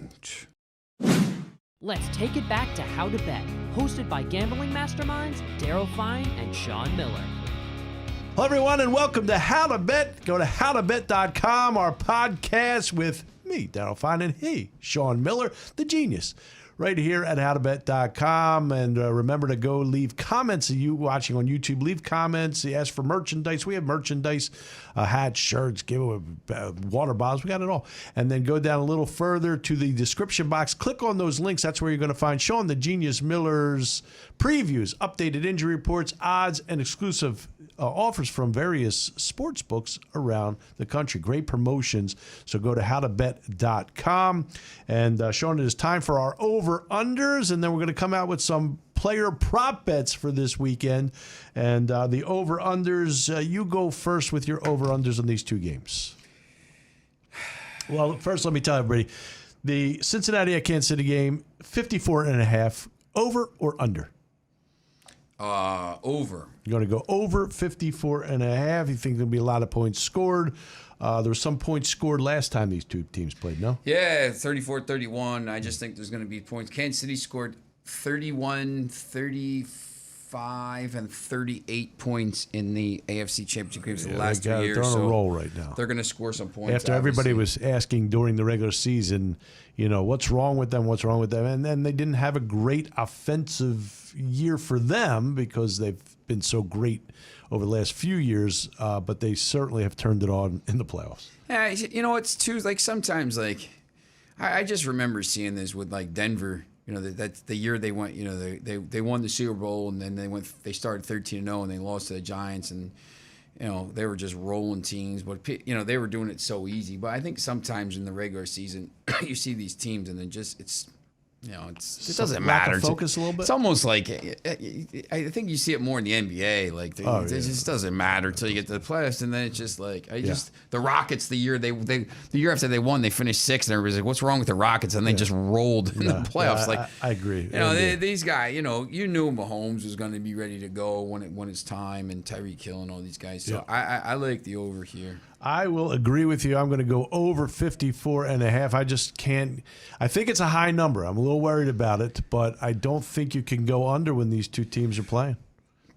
Let's take it back to How to Bet, hosted by gambling masterminds Daryl Fine and Sean Miller. Hello, everyone, and welcome to How to Bet. Go to howtobet.com, our podcast with me, Daryl Fine, and he, Sean Miller, the genius, right here at howtobet.com. And remember to go leave comments. You watching on YouTube, leave comments. Ask for merchandise. We have merchandise, hats, shirts, giveaway, water bottles. We got it all. And then go down a little further to the description box. Click on those links. That's where you're going to find Sean the Genius Miller's previews, updated injury reports, odds, and exclusive offers from various sports books around the country. Great promotions. So go to howtobet.com. And Sean, it is time for our over-unders, and then we're going to come out with some player prop bets for this weekend. And the over-unders, you go first with your over-unders on these two games. Well, first, let me tell everybody, the Cincinnati at Kansas City game, 54.5, over or under? Over. You're going to go over 54.5. You think there'll be a lot of points scored? There were some points scored last time these two teams played, no? Yeah, 34-31. I just think there's going to be points. Kansas City scored 31, 35, and 38 points in the AFC Championship games the last 2 years. They're on so a roll right now. They're going to score some points. After everybody was asking during the regular season, what's wrong with them, and then they didn't have a great offensive year for them because they've been so great over the last few years, but they certainly have turned it on in the playoffs. Yeah, it's too, like, sometimes, like, I just remember seeing this with, like, Denver. That's the year they went. They won the Super Bowl, and then they started 13-0, and they lost to the Giants, and they were just rolling teams. But they were doing it so easy. But I think sometimes in the regular season, you see these teams, and then it doesn't matter. Focus a little bit. It's almost like I think you see it more in the NBA. Like it just doesn't matter until you get to the playoffs, and then it's just like the Rockets. The year the year after they won, they finished sixth, and everybody's like, "What's wrong with the Rockets?" And they just rolled in the playoffs. I agree. These guys. You knew Mahomes was going to be ready to go when it's time, and Tyreek Hill and all these guys. So I like the over here. I will agree with you. I'm going to go over 54.5. I just can't. I think it's a high number. I'm a little worried about it, but I don't think you can go under when these two teams are playing.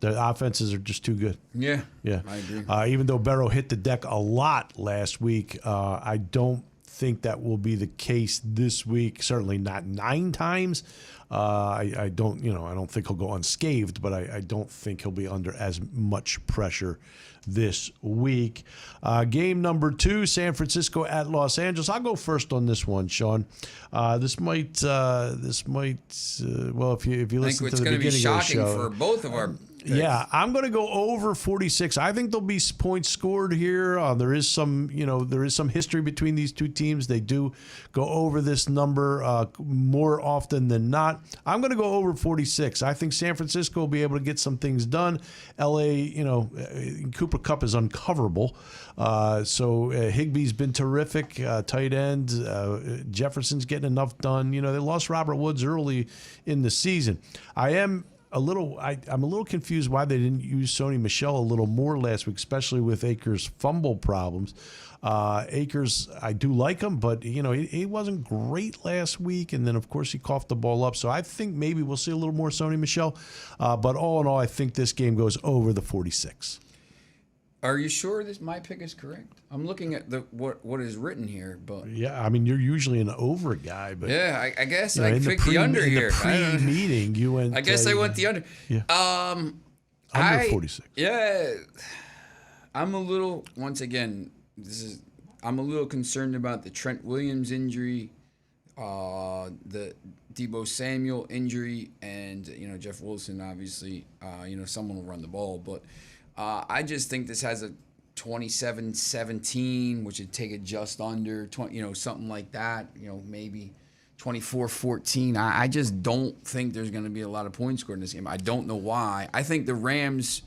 The offenses are just too good. Yeah, I agree. Even though Burrow hit the deck a lot last week, I don't think that will be the case this week. Certainly not 9 times. I don't think he'll go unscathed, but I don't think he'll be under as much pressure this week. Game number 2, San Francisco at Los Angeles. I'll go first on this one, Sean. This might well, if you listen to the beginning of the show. I think it's going to be shocking for both of our picks. Yeah, I'm going to go over 46. I think there'll be points scored here. There is some history between these two teams. They do go over this number more often than not. I'm going to go over 46. I think San Francisco will be able to get some things done. LA, Cooper Kupp is uncoverable. So Higbee's been terrific, tight end. Jefferson's getting enough done. They lost Robert Woods early in the season. I'm a little confused why they didn't use Sony Michel a little more last week, especially with Akers' fumble problems. Akers, I do like him, but he wasn't great last week, and then of course he coughed the ball up. So I think maybe we'll see a little more Sony Michel. But all in all, I think this game goes over the 46. Are you sure my pick is correct? I'm looking at what is written here, but yeah, I mean you're usually an over guy, but yeah, I guess I picked the under here. In the pre-meeting, you went. I guess I went the under. Yeah. Under 46. Yeah, I'm a little. Once again, I'm a little concerned about the Trent Williams injury, the Deebo Samuel injury, and Jeff Wilson. Obviously, someone will run the ball, but. I just think this has a 27-17, which would take it just under 20, something like that. Maybe 24-14. I just don't think there's going to be a lot of points scored in this game. I don't know why. I think the Rams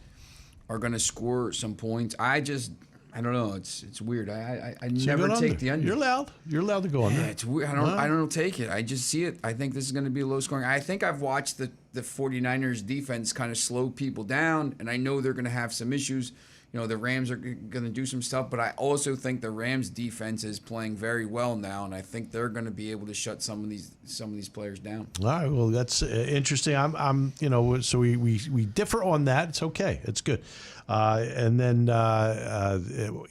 are going to score some points. I don't know. It's weird. I never take the under. You're allowed. You're allowed to go under. Yeah, it's weird. I don't take it. I just see it. I think this is going to be a low scoring. I think I've watched the 49ers defense kind of slow people down, and I know they're going to have some issues. The Rams are going to do some stuff, but I also think the Rams defense is playing very well now, and I think they're going to be able to shut some of these players down. All right, well that's interesting. I'm so we differ on that. It's okay. It's good. And then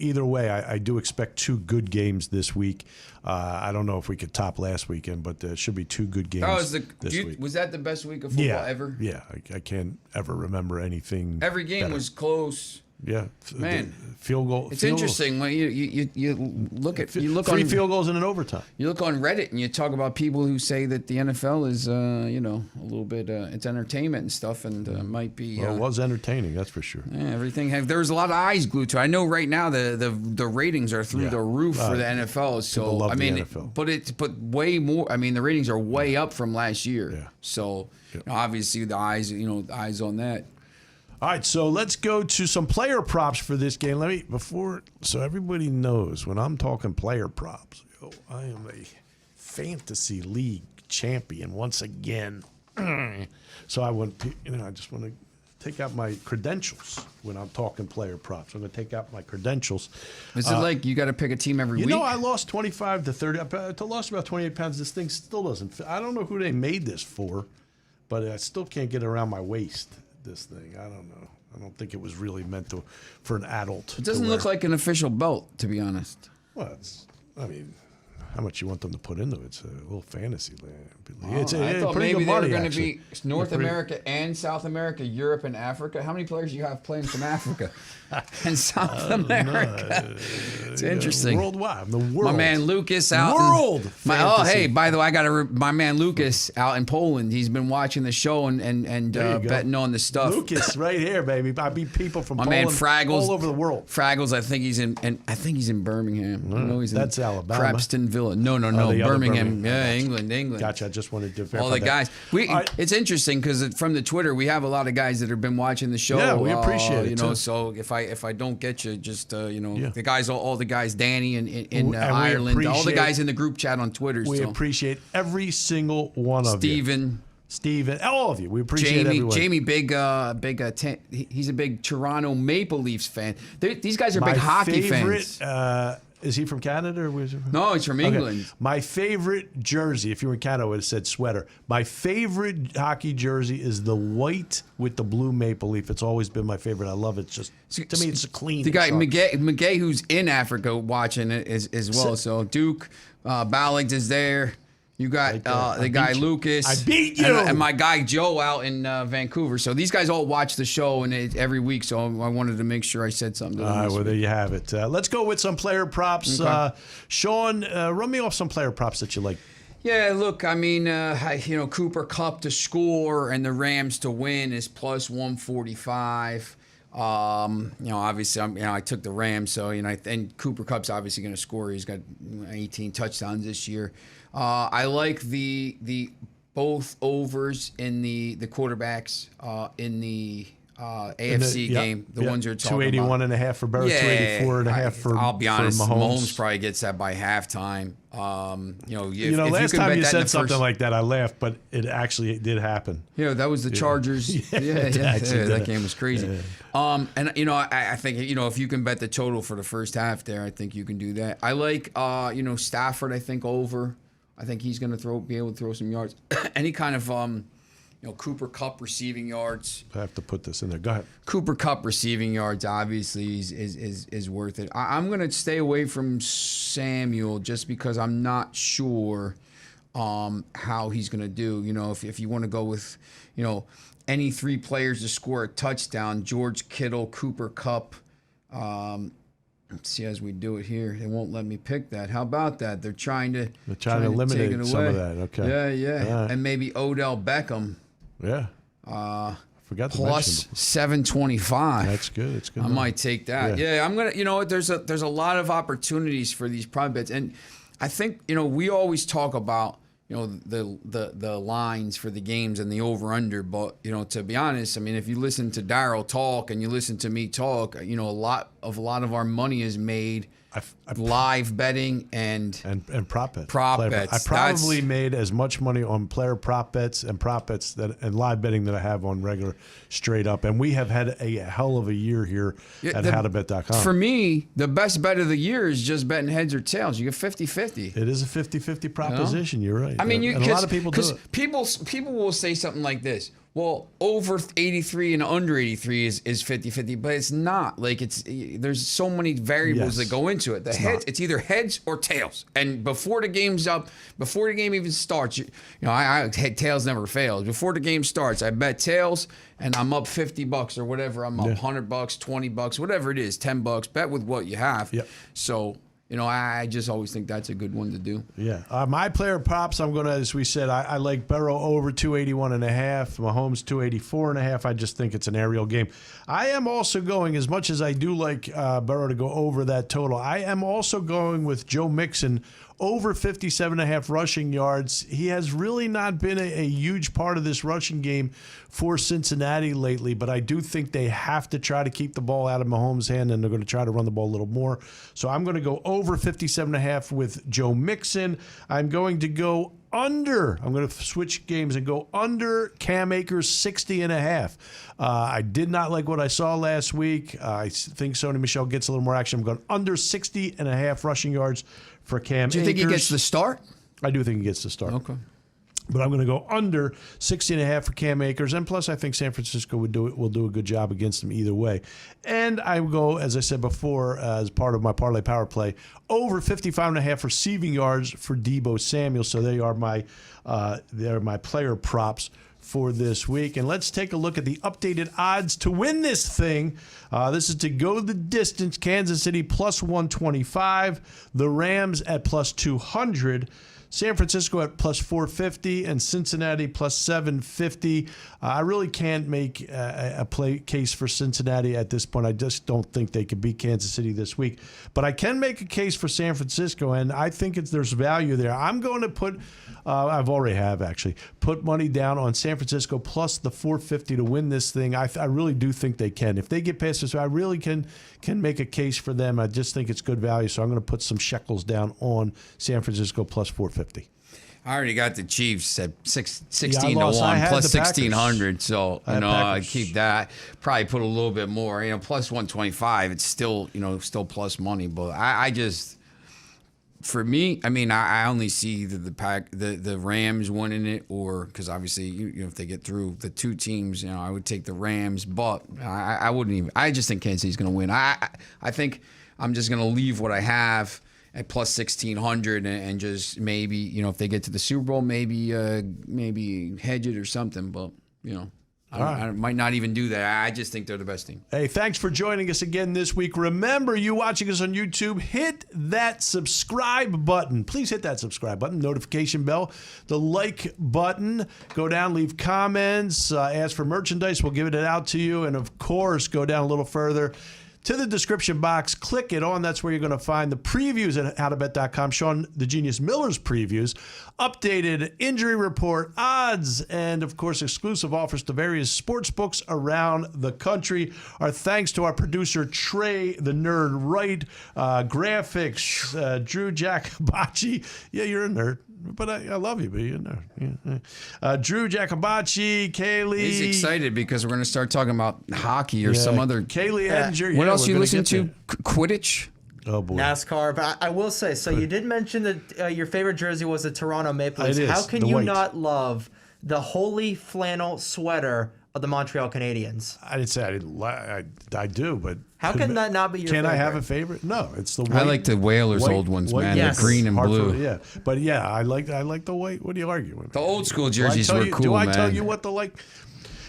either way, I do expect 2 good games this week. I don't know if we could top last weekend, but there should be 2 good games this week. Was that the best week of football ever? Yeah, I can't ever remember anything. Every game better. Was close. Yeah, man, field goal. It's interesting when you look at 3 field goals in an overtime. You look on Reddit and you talk about people who say that the NFL is a little bit it's entertainment and stuff, and might be. Well, it was entertaining, that's for sure. Yeah, everything. There's a lot of eyes glued to it. I know right now the ratings are through the roof for the NFL. So love the NFL. but way more. I mean, the ratings are way up from last year. Yeah. So obviously the eyes on that. All right, so let's go to some player props for this game. So everybody knows when I'm talking player props, I am a fantasy league champion once again. So I just want to take out my credentials when I'm talking player props. I'm going to take out my credentials. Is it like you got to pick a team every week? You know, I lost 25 to 30. I lost about 28 pounds. This thing still doesn't fit. I don't know who they made this for, but I still can't get around my waist, this thing. I don't know. I don't think it was really meant for an adult. It doesn't look like an official belt, to be honest. Well, how much you want them to put into it? It's a little fantasy land. I thought maybe they were going to be North America and South America, Europe and Africa. How many players do you have playing from Africa and South America? It's interesting. Worldwide, the world. My man Lucas out. Hey, by the way, I got my man Lucas out in Poland. He's been watching the show and betting on the stuff. Lucas, right here, baby. I beat people from Poland, man Fraggles, all over the world. Fraggles, I think he's in Birmingham. I know he's in That's Alabama. Crabstonville. No, Birmingham. Yeah, England. Gotcha. I just wanted to verify all the guys. It's interesting because from the Twitter we have a lot of guys that have been watching the show. Yeah, we appreciate it. You know, so if I don't get you, just the guys, all the guys, Danny in Ireland, all the guys in the group chat on Twitter. We appreciate every single one of you. Steven, all of you. We appreciate everyone. Jamie, he's a big Toronto Maple Leafs fan. These guys are big hockey fans. Is he from Canada or where's he from? No, he's from England. My favorite jersey, if you were in Canada, it would have said sweater. My favorite hockey jersey is the white with the blue maple leaf. It's always been my favorite. I love it. To me, it's a clean. The guy McGay, who's in Africa watching it as well. So Duke Ballard is there. You got the guy Lucas. I beat you. And my guy Joe out in Vancouver. So these guys all watch the show every week. So I wanted to make sure I said something to them. All right, well, there you have it. Let's go with some player props. Okay. Sean, run me off some player props that you like. Yeah, look, I mean, Cooper Kupp to score and the Rams to win is plus 145. Obviously, I took the Rams, so and Cooper Kupp's obviously going to score. He's got 18 touchdowns this year. I like the both overs in the quarterbacks in the AFC game. The ones you're talking 281 and a half for Burrow, 284 and a half for Mahomes. I'll be honest, Mahomes probably gets that by halftime. Last time you said something like that, I laughed, but it actually did happen. Yeah, that was the Chargers. That game was crazy. Yeah. I think if you can bet the total for the first half there, I think you can do that. I like Stafford. I think over. I think he's going to be able to throw some yards. Any kind of Cooper Kupp receiving yards. I have to put this in there. Go ahead. Cooper Kupp receiving yards obviously is worth it. I'm going to stay away from Samuel just because I'm not sure how he's going to do. If you want to go with any three players to score a touchdown, George Kittle, Cooper Kupp. Let's see as we do it here. They won't let me pick that. How about that? They're trying to eliminate some of that. Okay. Yeah. Right. And maybe Odell Beckham. Yeah. Forgot to plus 725. That's good. It's good. I might take that. Yeah, I'm gonna. There's a lot of opportunities for these prop bets, and I think we always talk about the lines for the games and the over under, but to be honest, I mean, if you listen to Daryl talk and you listen to me talk, a lot of our money is made live betting and prop bets. I Bets. probably made as much money on player prop bets and prop bets and live betting that I have on regular straight up. And we have had a hell of a year here at howtobet.com. For me, the best bet of the year is just betting heads or tails. You get 50-50. It is a 50-50 proposition. You're right. I mean, and a lot of people do it. People will say something like this. Well, over 83 and under 83 is 50-50, but it's not. Like there's so many variables that go into it. It's either heads or tails. And before the game's up, before the game even starts, tails never fails. Before the game starts, I bet tails and I'm up $50 or whatever. I'm up $100, $20, whatever it is, $10. Bet with what you have. Yep. So I just always think that's a good one to do. Yeah. My player props, I'm going to, as we said, I like Burrow over 281 and a half, Mahomes 284 and a half. I just think it's an aerial game. I am also going, as much as I do like Burrow to go over that total, I am also going with Joe Mixon over 57.5 rushing yards. He has really not been a huge part of this rushing game for Cincinnati lately, but I do think they have to try to keep the ball out of Mahomes' hand, and they're going to try to run the ball a little more. So I'm going to go over 57.5 with Joe Mixon. I'm going to go under. I'm going to switch games and go under Cam Akers 60.5. I did not like what I saw last week. I think Sony Michel gets a little more action. I'm going under 60.5 rushing yards for Cam Akers. Do you think he gets the start? I do think he gets the start. Okay. But I'm going to go under 60.5 for Cam Akers. And plus, I think San Francisco will do a good job against him either way. And I will go, as I said before, as part of my parlay power play, over 55.5 receiving yards for Deebo Samuel. So they are my player props for this week. And let's take a look at the updated odds to win this thing. This is to go the distance. Kansas City plus 125. The Rams at plus 200. San Francisco at plus 450 and Cincinnati plus 750. I really can't make a case for Cincinnati at this point. I just don't think they could beat Kansas City this week. But I can make a case for San Francisco, and I think there's value there. I'm going to put, I've already put money down on San Francisco plus the 450 to win this thing. I really do think they can. If they get past this, I really can make a case for them. I just think it's good value, so I'm going to put some shekels down on San Francisco plus 450. I already got the Chiefs at 16 to 1 plus 1,600, so I keep that. Probably put a little bit more. Plus 125. It's still still plus money, but I just, for me, I only see the Rams winning it, or because obviously if they get through the two teams, I would take the Rams, but I wouldn't even. I just think Kansas City's going to win. I think I'm just going to leave what I have at plus 1,600 and just maybe, if they get to the Super Bowl, maybe hedge it or something. But, I might not even do that. I just think they're the best team. Hey, thanks for joining us again this week. Remember, you watching us on YouTube, hit that subscribe button. Please hit that subscribe button, notification bell, the like button. Go down, leave comments, ask for merchandise. We'll give it out to you. And, of course, go down a little further to the description box, click it on. That's where you're going to find the previews at howtobet.com. Sean the Genius Miller's previews, updated injury report, odds, and, of course, exclusive offers to various sports books around the country. Our thanks to our producer, Trey the Nerd Wright, graphics, Drew Jacobacci. Yeah, you're a nerd. But I love you, but you're a nerd. Yeah. Drew Jacobacci, Kaylee. He's excited because we're going to start talking about hockey or some other. Kaylee Edinger. What else you listen to? Quidditch? Oh, boy. NASCAR. But I will say, so you did mention that your favorite jersey was the Toronto Maple Leafs. It is, how can the you white. not love the holy flannel sweater of the Montreal Canadiens? I didn't say I didn't. I do, but how can that not be your favorite? Can I have a favorite? No, it's the white. I like the Whalers old ones, man. Yes. The green and blue. Yeah, but yeah, I like the white. What are you arguing? The old school jerseys were cool, do man. I tell you what the like?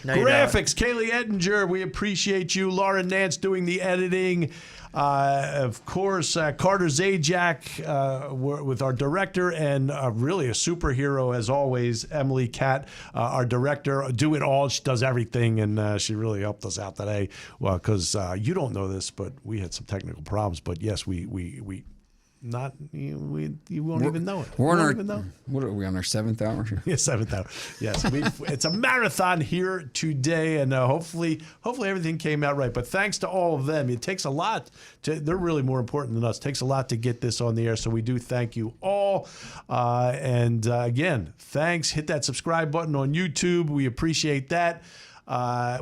No, Graphics, Kaylee Edinger, we appreciate you. Laura Nance doing the editing. Of course, Carter Zajac with our director, and really a superhero as always, Emily Catt, our director. Do it all. She does everything, and she really helped us out today. Well, because you don't know this, but we had some technical problems. But yes, we not you won't even know it. We're on our what are we on our 7th hour? Yeah, 7th hour. Yes, it's a marathon here today, and hopefully everything came out right. But thanks to all of them. It takes a lot. They're really more important than us. It takes a lot to get this on the air, so we do thank you all. And again, thanks. Hit that subscribe button on YouTube. We appreciate that.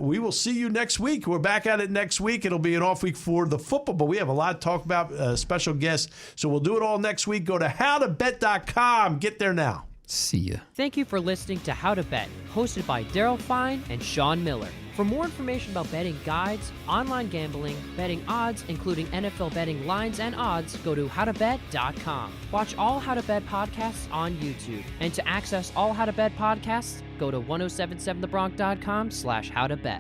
We will see you next week. We're back at it next week. It'll be an off week for the football, but we have a lot to talk about, special guests. So we'll do it all next week. Go to howtobet.com. Get there now. See ya. Thank you for listening to How to Bet, hosted by Daryl Fine and Sean Miller. For more information about betting guides, online gambling, betting odds, including NFL betting lines and odds, go to howtobet.com. Watch all How to Bet podcasts on YouTube. And to access all How to Bet podcasts, go to 1077thebronx.com/howtobet.